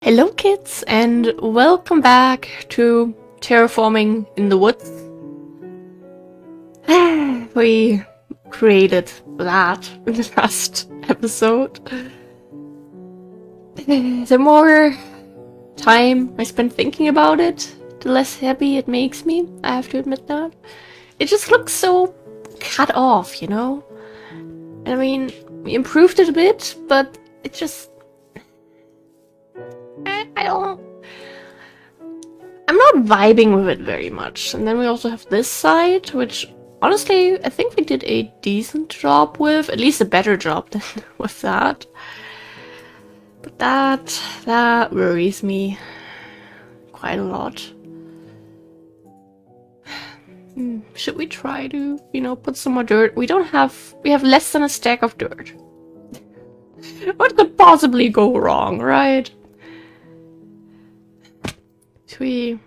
Hello kids, and welcome back to Terraforming in the Woods. We created that in the last episode. The more time I spend thinking about it, the less happy it makes me, I have to admit that. It just looks so cut off, you know? I mean, we improved it a bit, but it just... I'm not vibing with it very much. And then we also have this side, which honestly, I think we did a decent job with, at least a better job than with that. But that worries me quite a lot. Should we try to, put some more dirt? We have less than a stack of dirt. What could possibly go wrong, right? Should we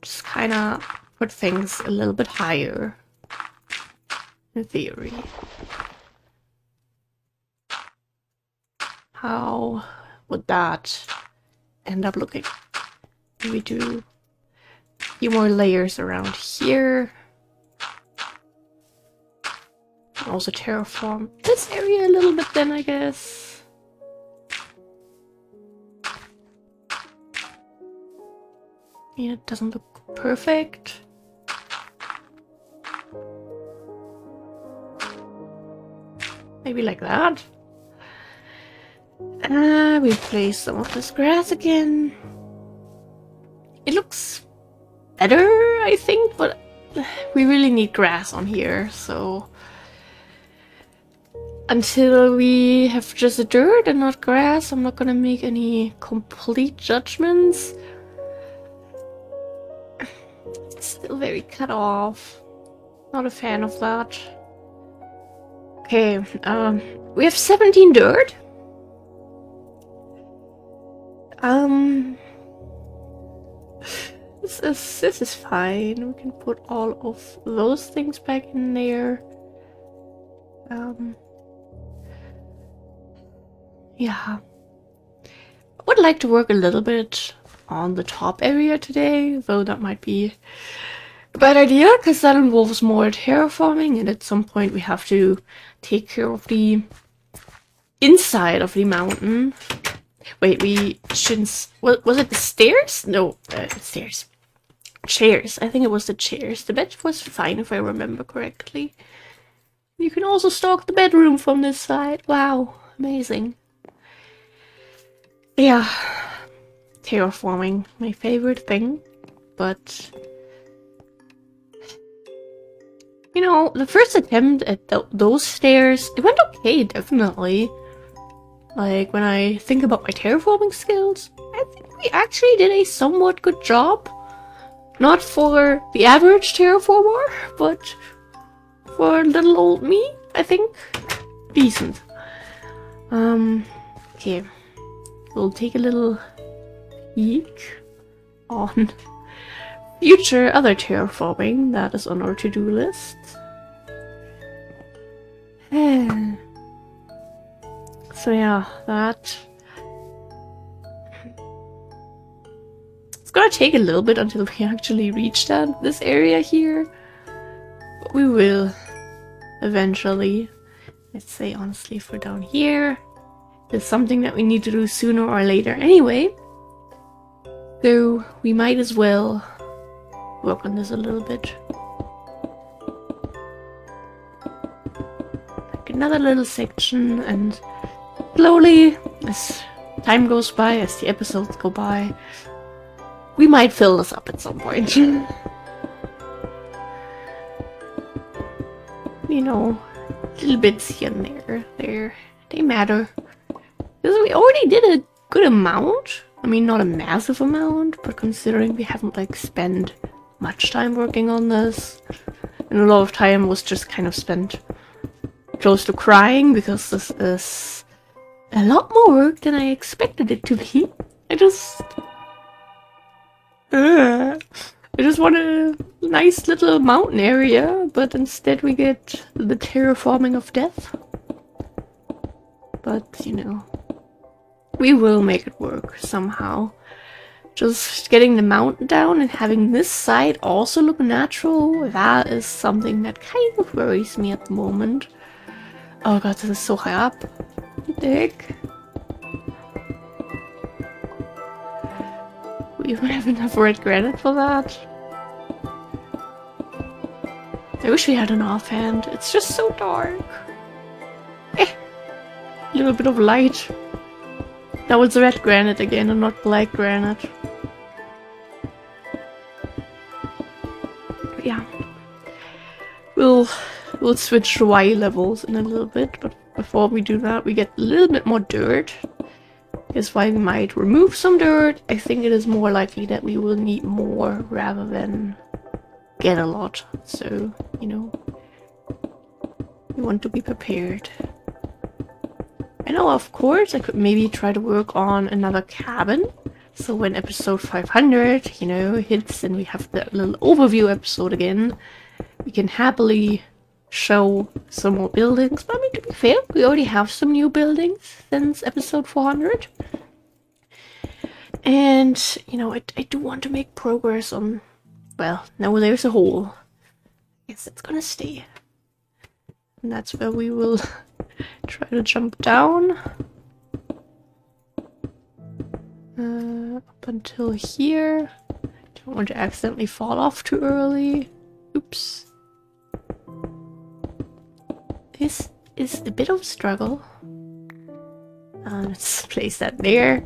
just kind of put things a little bit higher, in theory? How would that end up looking? Maybe do a few more layers around here. And also terraform this area a little bit then, I guess. Yeah, it doesn't look perfect. Maybe like that. We place some of this grass again. It looks better, I think, but we really need grass on here, so... Until we have just dirt and not grass, I'm not gonna make any complete judgments. It's still very cut off. Not a fan of that. Okay, we have 17 dirt. This is fine. We can put all of those things back in there. Yeah. I would like to work a little bit on the top area today, though that might be a bad idea, because that involves more terraforming, and at some point we have to take care of the inside of the mountain. Wait, we shouldn't... Was it the stairs? No, stairs. Chairs. I think it was the chairs. The bed was fine, if I remember correctly. You can also stalk the bedroom from this side. Wow, amazing. Yeah. Terraforming, my favorite thing, but the first attempt at those stairs, it went okay, definitely. Like, when I think about my terraforming skills, I think we actually did a somewhat good job. Not for the average terraformer, but for little old me, I think decent. Okay, we'll take a little peek on future other terraforming that is on our to-do list. So yeah, that... It's gonna take a little bit until we actually reach this area here. But we will eventually. Let's say honestly, if we're down here, it's something that we need to do sooner or later anyway. So we might as well work on this a little bit. Like another little section, and slowly, as time goes by, as the episodes go by, we might fill this up at some point. Little bits here and there. They matter. Because we already did a good amount. I mean, not a massive amount, but considering we haven't spent much time working on this, and a lot of time was just kind of spent close to crying, because this is a lot more work than I expected it to be. I just want a nice little mountain area, but instead we get the terraforming of death. But, We will make it work somehow. Just getting the mountain down and having this side also look natural, that is something that kind of worries me at the moment. Oh god, this is so high up. What the heck? We even have enough red granite for that. I wish we had an offhand. It's just so dark. A little bit of light. That was red granite again and not black granite. But yeah. We'll switch to Y levels in a little bit, but before we do that we get a little bit more dirt. Is why we might remove some dirt. I think it is more likely that we will need more rather than get a lot. So, you know, we want to be prepared. I know, of course, I could maybe try to work on another cabin. So when episode 500, you know, hits and we have that little overview episode again, we can happily show some more buildings. But I mean, to be fair, we already have some new buildings since episode 400. And, you know, I do want to make progress on... Well, now there's a hole. I guess it's gonna stay. And that's where we will try to jump down. Up until here. Don't want to accidentally fall off too early. Oops. This is a bit of a struggle. Let's place that there.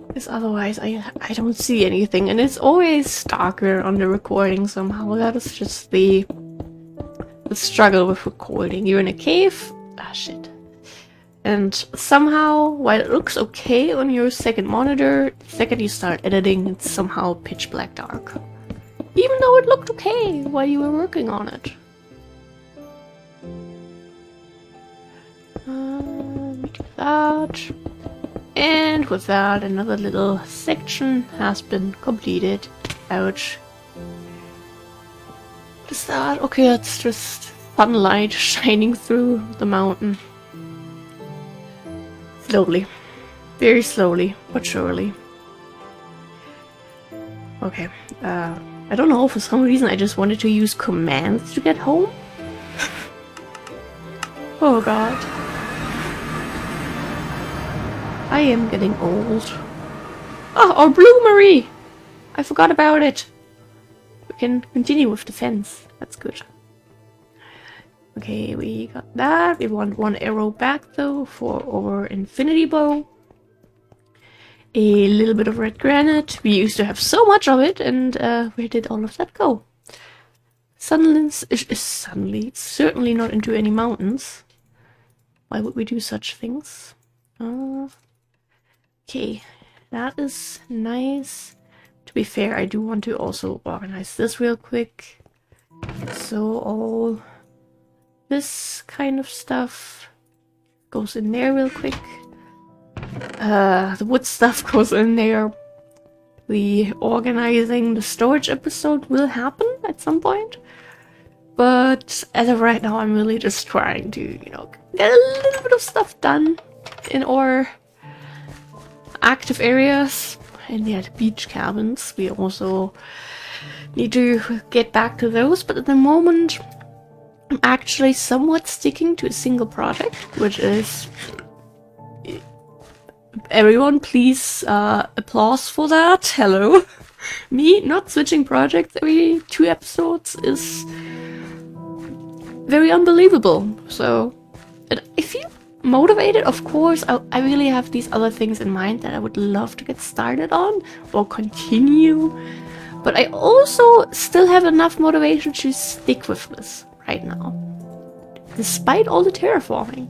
Because otherwise I don't see anything. And it's always darker on the recording somehow. That is just the struggle with recording. You're in a cave. Ah, shit. And somehow, while it looks okay on your second monitor, the second you start editing, it's somehow pitch black dark. Even though it looked okay while you were working on it. We do that. And with that, another little section has been completed. Ouch. What is that? Okay, it's just sunlight shining through the mountain. Slowly. Very slowly, but surely. Okay. I don't know, for some reason I just wanted to use commands to get home. Oh god. I am getting old. Oh, our bloomery! I forgot about it. We can continue with the fence. That's good. Okay, we got that. We want one arrow back though for our infinity bow. A little bit of red granite. We used to have so much of it, and where did all of that go? Suddenly, it's certainly not into any mountains. Why would we do such things? Okay, that is nice. To be fair, I do want to also organize this real quick. So all this kind of stuff goes in there real quick. The wood stuff goes in there. The organizing the storage episode will happen at some point. But as of right now, I'm really just trying to, you know, get a little bit of stuff done in our active areas. And yeah, the beach cabins. We also need to get back to those. But at the moment, I'm actually somewhat sticking to a single project, which is... Everyone, please applause for that. Hello. Me not switching projects every 2 episodes is very unbelievable. So, I feel motivated. Of course, I really have these other things in mind that I would love to get started on or continue. But I also still have enough motivation to stick with this right now, despite all the terraforming.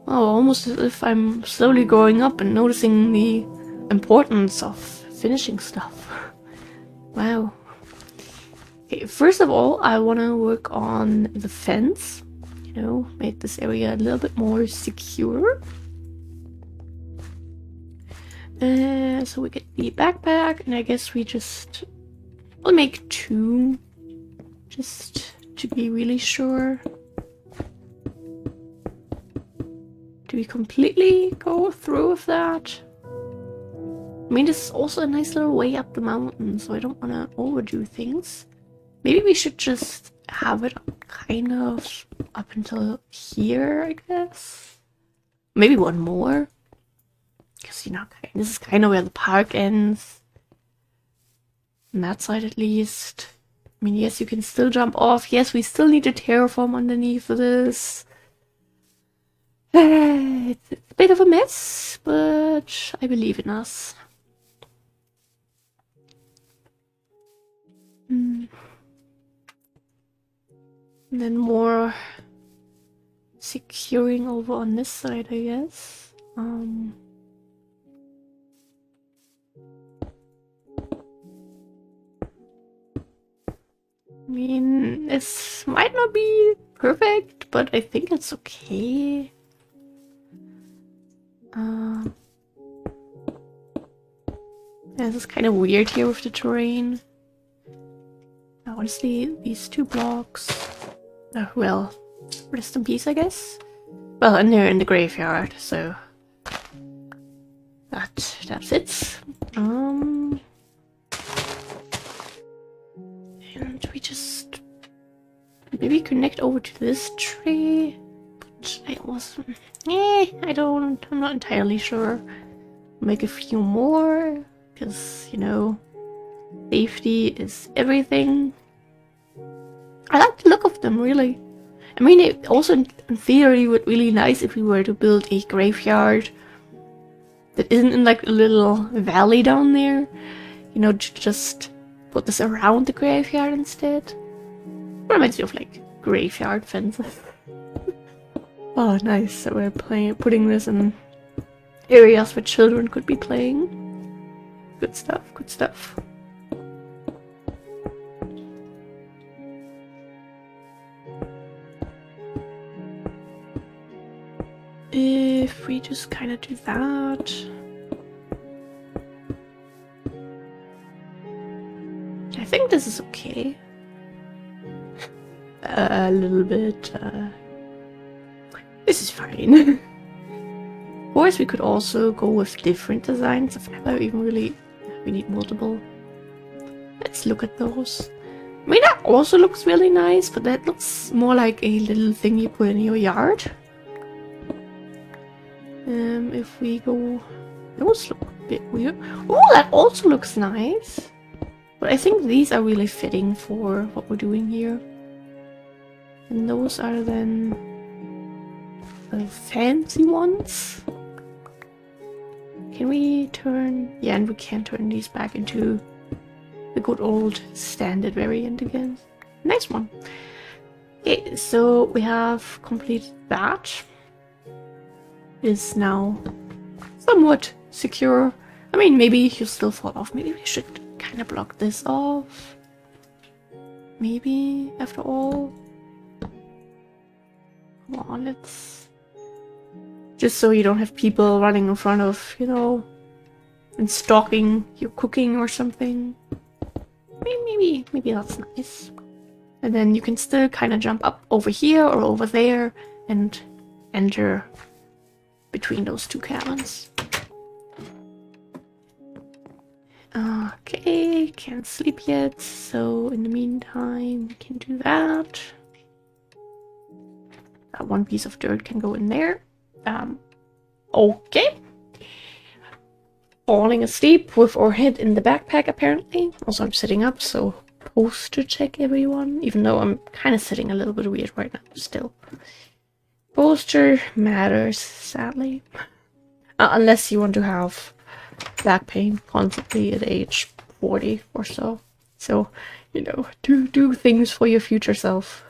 Oh, almost as if I'm slowly growing up and noticing the importance of finishing stuff. Wow. Okay, first of all, I want to work on the fence. You know, make this area a little bit more secure. So we get the backpack, and I guess we'll make 2, just to be really sure. we completely go through with that? I mean, this is also a nice little way up the mountain, so I don't want to overdo things. Maybe we should just have it kind of up until here, I guess. Maybe one more. Because, you know, this is kind of where the park ends. On that side, at least. I mean, yes, you can still jump off. Yes, we still need to terraform underneath this. It's a bit of a mess, but I believe in us. And then more securing over on this side, I guess. I mean, this might not be perfect, but I think it's okay. Yeah, this is kind of weird here with the terrain. Honestly, these two blocks... well, rest in peace, I guess. Well, and they're in the graveyard, so... That's it. And we just... maybe connect over to this tree. But I also... I'm not entirely sure. Make a few more, because, you know, safety is everything. I like the look of them, really. I mean, it also, in theory, would be really nice if we were to build a graveyard that isn't in, like, a little valley down there. You know, just put this around the graveyard instead. Reminds me of, like, graveyard fences. Oh, nice. So we're putting this in areas where children could be playing. Good stuff, good stuff. If we just kind of do that. I think this is okay. A little bit, this is fine. Of course, we could also go with different designs. I've never even really... we need multiple. Let's look at those. I mean, that also looks really nice, but that looks more like a little thing you put in your yard. If we go... those look a bit weird. Oh, that also looks nice. But I think these are really fitting for what we're doing here. And those are then the fancy ones. Can we turn... yeah, and we can turn these back into the good old standard variant again. Nice one. Okay, so we have completed that. It is now somewhat secure. I mean, maybe you'll still fall off. Maybe we should kind of block this off. Maybe, after all. Come on, let's... just so you don't have people running in front of, you know, and stalking your cooking or something. Maybe that's nice. And then you can still kind of jump up over here or over there and enter between those two cabins. Okay, can't sleep yet, so in the meantime we can do that. That one piece of dirt can go in there. Okay. Falling asleep with our head in the backpack, apparently. Also, I'm sitting up, so posture check, everyone. Even though I'm kind of sitting a little bit weird right now, still. Posture matters, sadly. Unless you want to have back pain constantly at age 40 or so. So, you know, do things for your future self.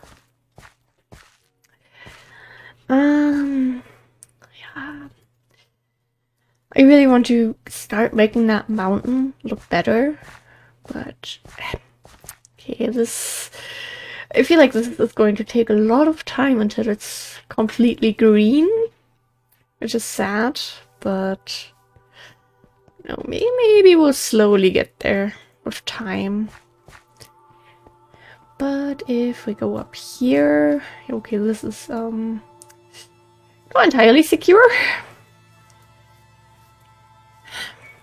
Yeah. I really want to start making that mountain look better, but okay, I feel like this is going to take a lot of time until it's completely green, which is sad, but you know, maybe we'll slowly get there with time. But if we go up here, okay, this is not entirely secure.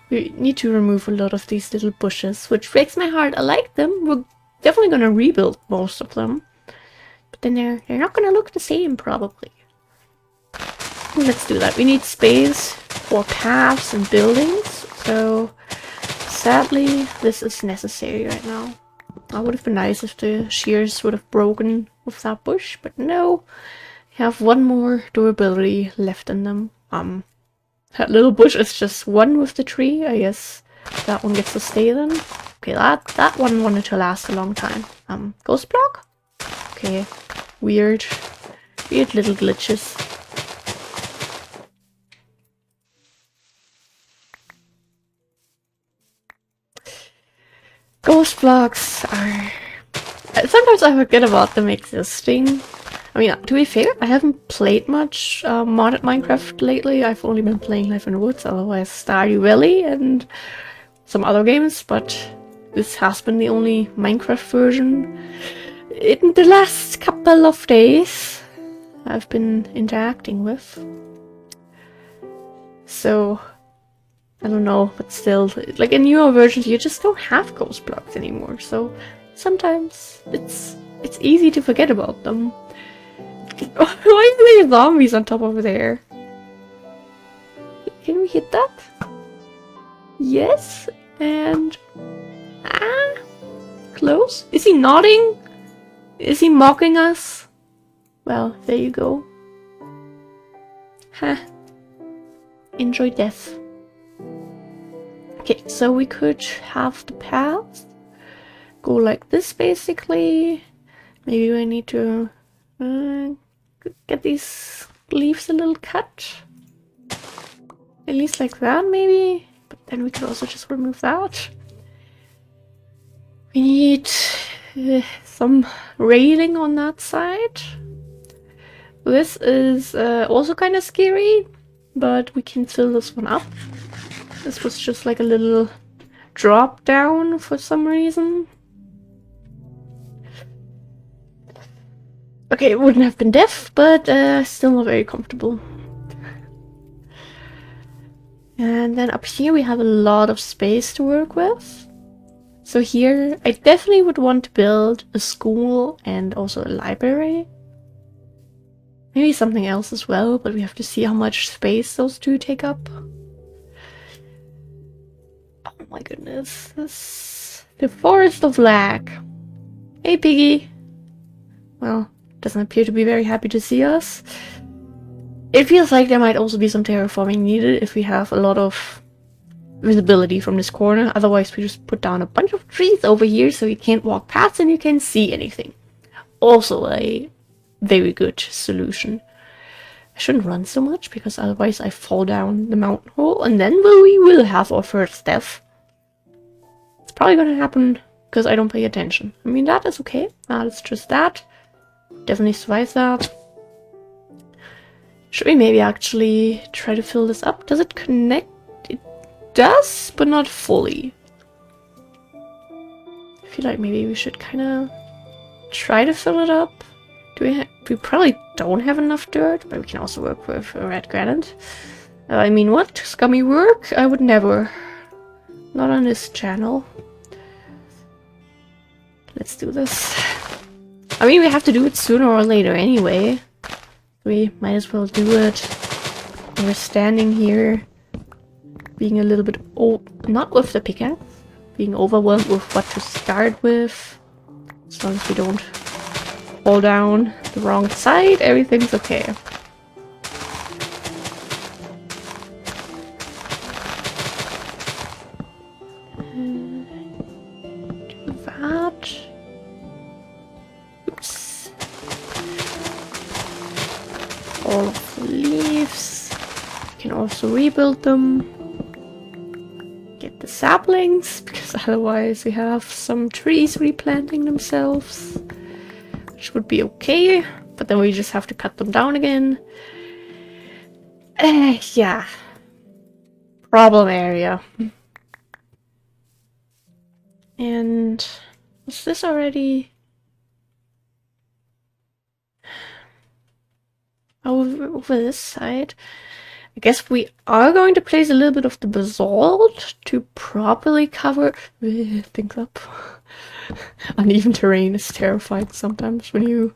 We need to remove a lot of these little bushes, which breaks my heart. I like them. We're definitely gonna rebuild most of them. But then they're not gonna look the same, probably. Let's do that. We need space for paths and buildings, so sadly this is necessary right now. It would have been nice if the shears would have broken with that bush, but no. We have one more durability left in them. That little bush is just one with the tree. I guess that one gets to stay then. Okay, that one wanted to last a long time. Ghost block? Okay. Weird little glitches. Ghost blocks are... Sometimes I forget about them existing. I mean, to be fair, I haven't played much modded Minecraft lately. I've only been playing Life in the Woods, otherwise Stardew Valley and some other games, but this has been the only Minecraft version in the last couple of days I've been interacting with. So, I don't know, but still, like in newer versions you just don't have ghost blocks anymore, so sometimes it's easy to forget about them. Why are there zombies on top over there? Can we hit that? Yes, and... close? Is he nodding? Is he mocking us? Well, there you go. Huh. Enjoy death. Okay, so we could have the path go like this, basically. Maybe we need to get these leaves a little cut. At least like that, maybe. But then we could also just remove that. We need some railing on that side. This is also kind of scary, but we can fill this one up. This was just like a little drop down for some reason. Okay, it wouldn't have been deaf, but still not very comfortable. And then up here we have a lot of space to work with. So here I definitely would want to build a school and also a library. Maybe something else as well, but we have to see how much space those two take up. Oh my goodness, this... the forest of lag. Hey piggy! Well, doesn't appear to be very happy to see us. It feels like there might also be some terraforming needed if we have a lot of visibility from this corner. Otherwise we just put down a bunch of trees over here so you can't walk past and you can't see anything. Also a very good solution. I shouldn't run so much because otherwise I fall down the mountain hole and then we will have our first death. It's probably gonna happen because I don't pay attention. I mean, that is okay. It's just that. Definitely survive that. Should we maybe actually try to fill this up? Does it connect? It does, but not fully. I feel like maybe we should kind of try to fill it up. We probably don't have enough dirt, but we can also work with red granite. I mean, what? Scummy work? I would never. Not on this channel. Let's do this. I mean, we have to do it sooner or later anyway. We might as well do it. We're standing here, being a little bit not with the pickaxe, being overwhelmed with what to start with. As long as we don't fall down the wrong side, everything's okay. Do that. Oops. All of the leaves. We can also rebuild them. Get the saplings, because otherwise we have some trees replanting themselves. Which would be okay, but then we just have to cut them down again. Yeah. Problem area. And was this already? over this side. I guess we are going to place a little bit of the basalt to properly cover things up. Uneven terrain is terrifying sometimes when you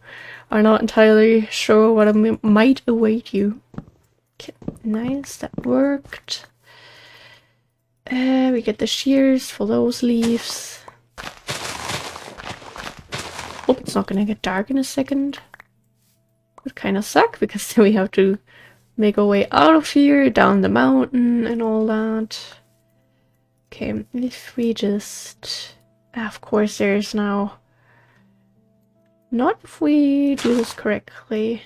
are not entirely sure what might await you. Okay, nice, that worked. We get the shears for those leaves. Hope it's not gonna get dark in a second. Would kind of suck because then we have to make our way out of here, down the mountain and all that. Okay, if we just... Of course there's now... Not if we do this correctly.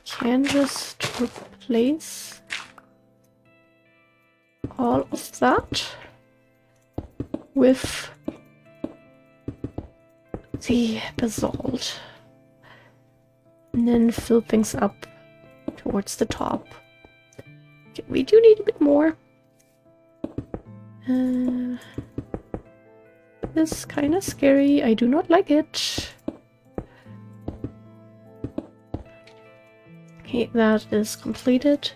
Can just replace all of that with the basalt. And then fill things up towards the top. Okay, we do need a bit more. This is kind of scary. I do not like it. Okay, that is completed.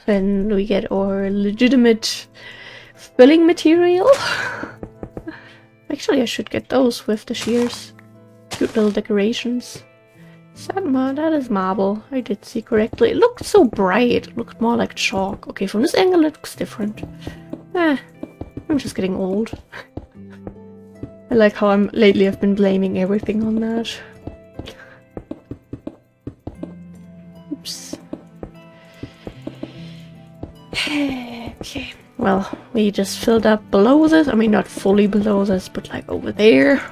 Then we get our legitimate filling material. Actually, I should get those with the shears. Cute little decorations. That is marble. I did see correctly. It looked so bright. It looked more like chalk. Okay, from this angle it looks different. I'm just getting old. I like how lately I've been blaming everything on that. Oops. Okay. Well, we just filled up below this. I mean, not fully below this, but like over there.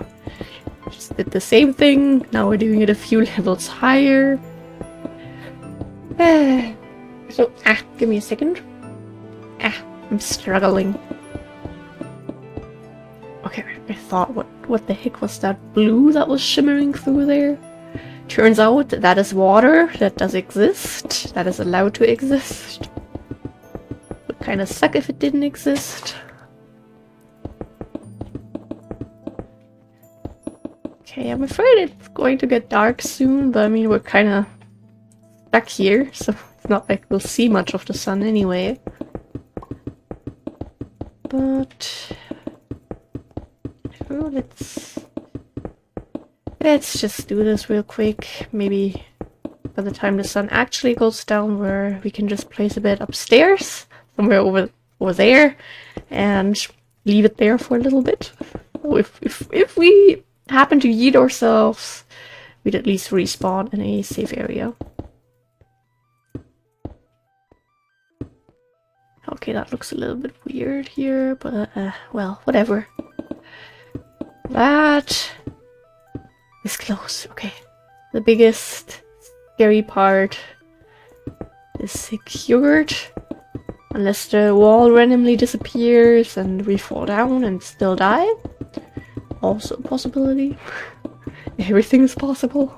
Just did the same thing. Now we're doing it a few levels higher. So, give me a second. I'm struggling. Okay, I thought, what the heck was that blue that was shimmering through there? Turns out that is water. That does exist. That is allowed to exist. Would kind of suck if it didn't exist. Okay, I'm afraid it's going to get dark soon, but I mean, we're kind of stuck here, so it's not like we'll see much of the sun anyway. But... oh, let's just do this real quick. Maybe by the time the sun actually goes down, where we can just place a bed upstairs, somewhere over there, and leave it there for a little bit. So if we happen to yeet ourselves, we'd at least respawn in a safe area. Okay, that looks a little bit weird here, but well, whatever. That is close. Okay, the biggest scary part is secured, unless the wall randomly disappears and we fall down and still die. Also a possibility. Everything is possible.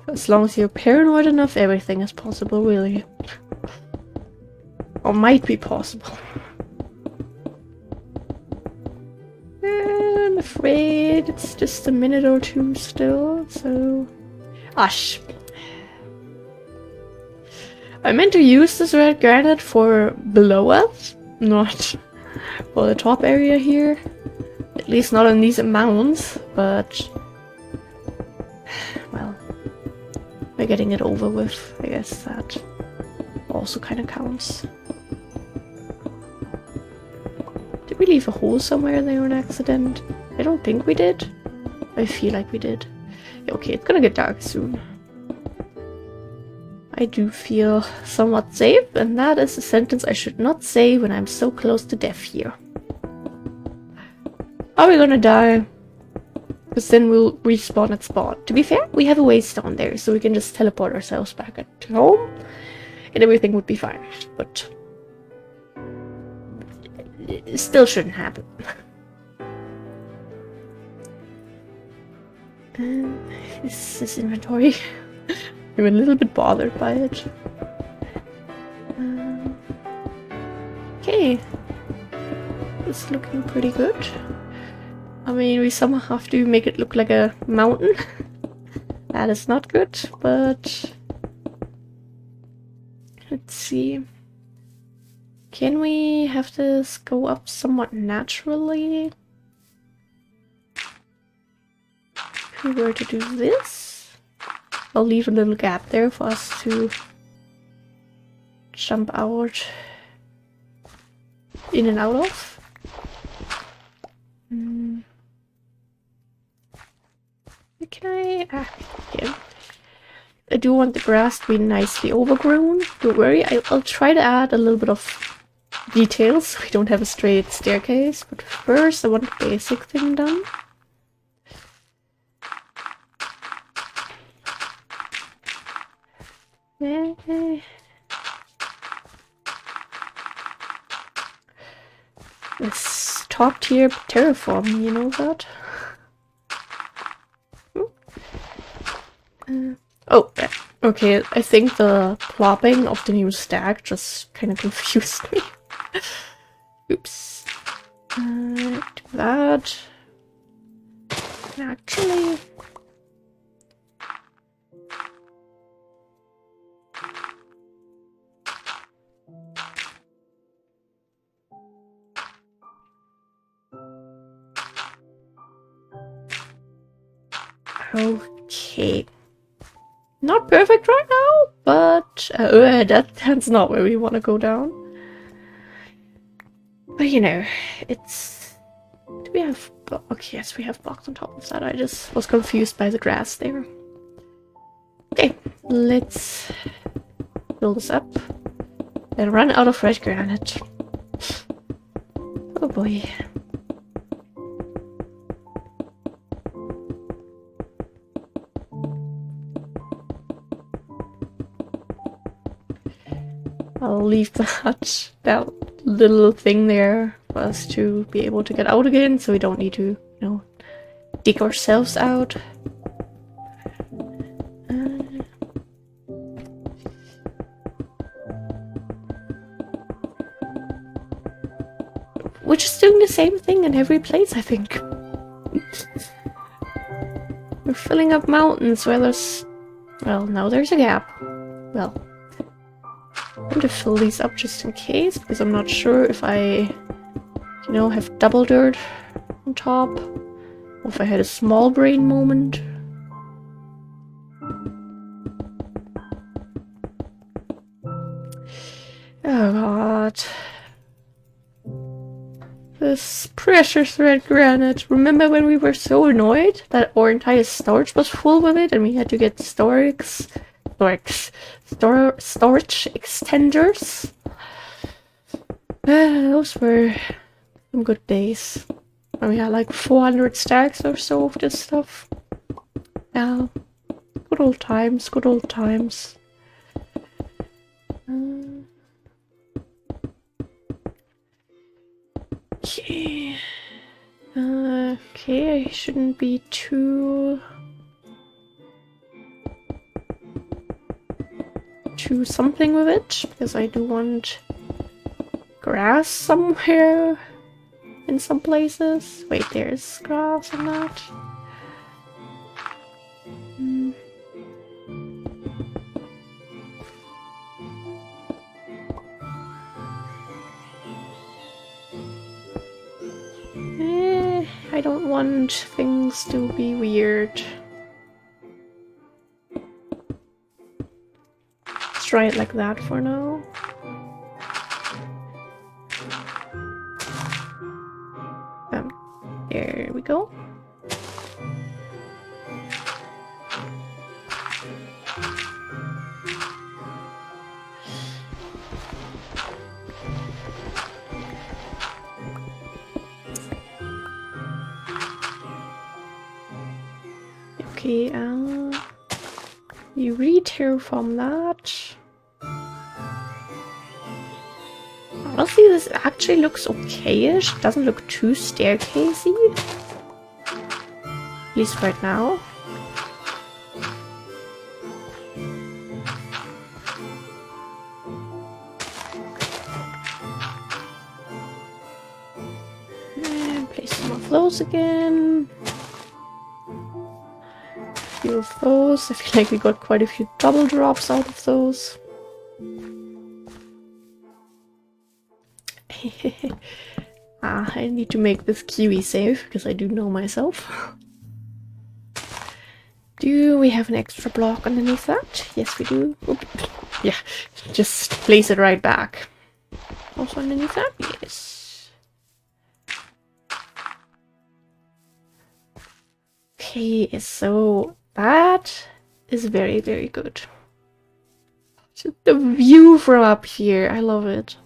As long as you're paranoid enough, everything is possible, really. Or might be possible. I'm afraid it's just a minute or two still, so... Ash. I meant to use this red granite for below us, not for the top area here. At least not in these amounts, but... well, we're getting it over with. I guess that also kind of counts. Did we leave a hole somewhere there on accident? I don't think we did. I feel like we did. Okay, it's gonna get dark soon. I do feel somewhat safe, and that is a sentence I should not say when I'm so close to death here. Are we gonna die? Because then we'll respawn at spawn. To be fair, we have a waystone there, so we can just teleport ourselves back at home, and everything would be fine. But it still shouldn't happen. This inventory. I'm a little bit bothered by it. Okay. It's looking pretty good. I mean, we somehow have to make it look like a mountain. That is not good, but let's see. Can we have this go up somewhat naturally? If we were to do this, I'll leave a little gap there for us to jump out in and out of. Can I? Yeah. I do want the grass to be nicely overgrown. Don't worry, I'll try to add a little bit of details so we don't have a straight staircase. But first, I want the basic thing done. This top tier terraforming, you know that? Oh, okay, I think the plopping of the new stack just kind of confused me. Oops. Do that. Actually... Okay. Not perfect right now, but that's not where we want to go down. But you know, it's... Do we have... Okay, yes, we have blocks on top of that. I just was confused by the grass there. Okay, let's fill this up and run out of red granite. Oh boy. I'll leave that little thing there for us to be able to get out again, so we don't need to, you know, dig ourselves out. We're just doing the same thing in every place, I think. We're filling up mountains where there's... Well, no, there's a gap. Well... I'm going to fill these up just in case, because I'm not sure if I, you know, have double dirt on top, or if I had a small brain moment. Oh god. This precious red granite. Remember when we were so annoyed that our entire storage was full with it and we had to get storage extenders? Those were some good days. And we had like 400 stacks or so of this stuff. Yeah, good old times, good old times. Okay. Okay, I shouldn't be too something with it, because I do want grass somewhere in some places. Wait, there's grass on that. I don't want things to be weird. Let's try it like that for now. There we go. Okay, you re-terraform that. Honestly, this actually looks okay-ish. It doesn't look too staircasey. At least right now. And place some of those again. A few of those. I feel like we got quite a few double drops out of those. I need to make this kiwi safe, because I do know myself. Do we have an extra block underneath that? Yes, we do. Oop. Yeah, just place it right back. Also underneath that? Yes. Okay, so that is very, very good. Just the view from up here, I love it.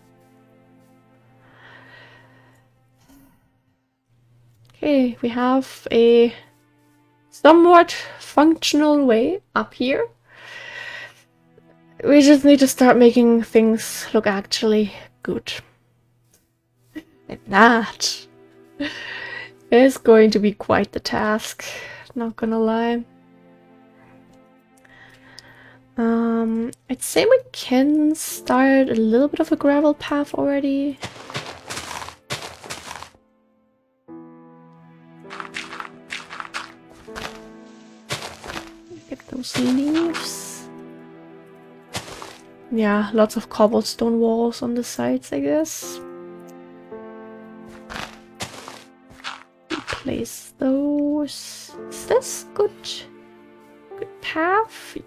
Okay, we have a somewhat functional way up here. We just need to start making things look actually good. And that is going to be quite the task, not gonna lie. I'd say we can start a little bit of a gravel path already. Get those leaves. Yeah, lots of cobblestone walls on the sides, I guess. Place those. Is this good path?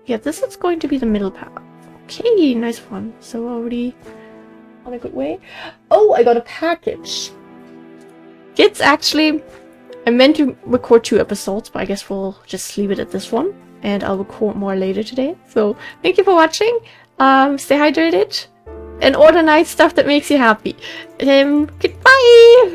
Yeah, this is going to be the middle path. Okay, nice one. So already on a good way. Oh, I got a package. It's actually, I meant to record 2 episodes, but I guess we'll just leave it at this one, and I'll record more later today. So thank you for watching. Stay hydrated and order nice stuff that makes you happy. Goodbye.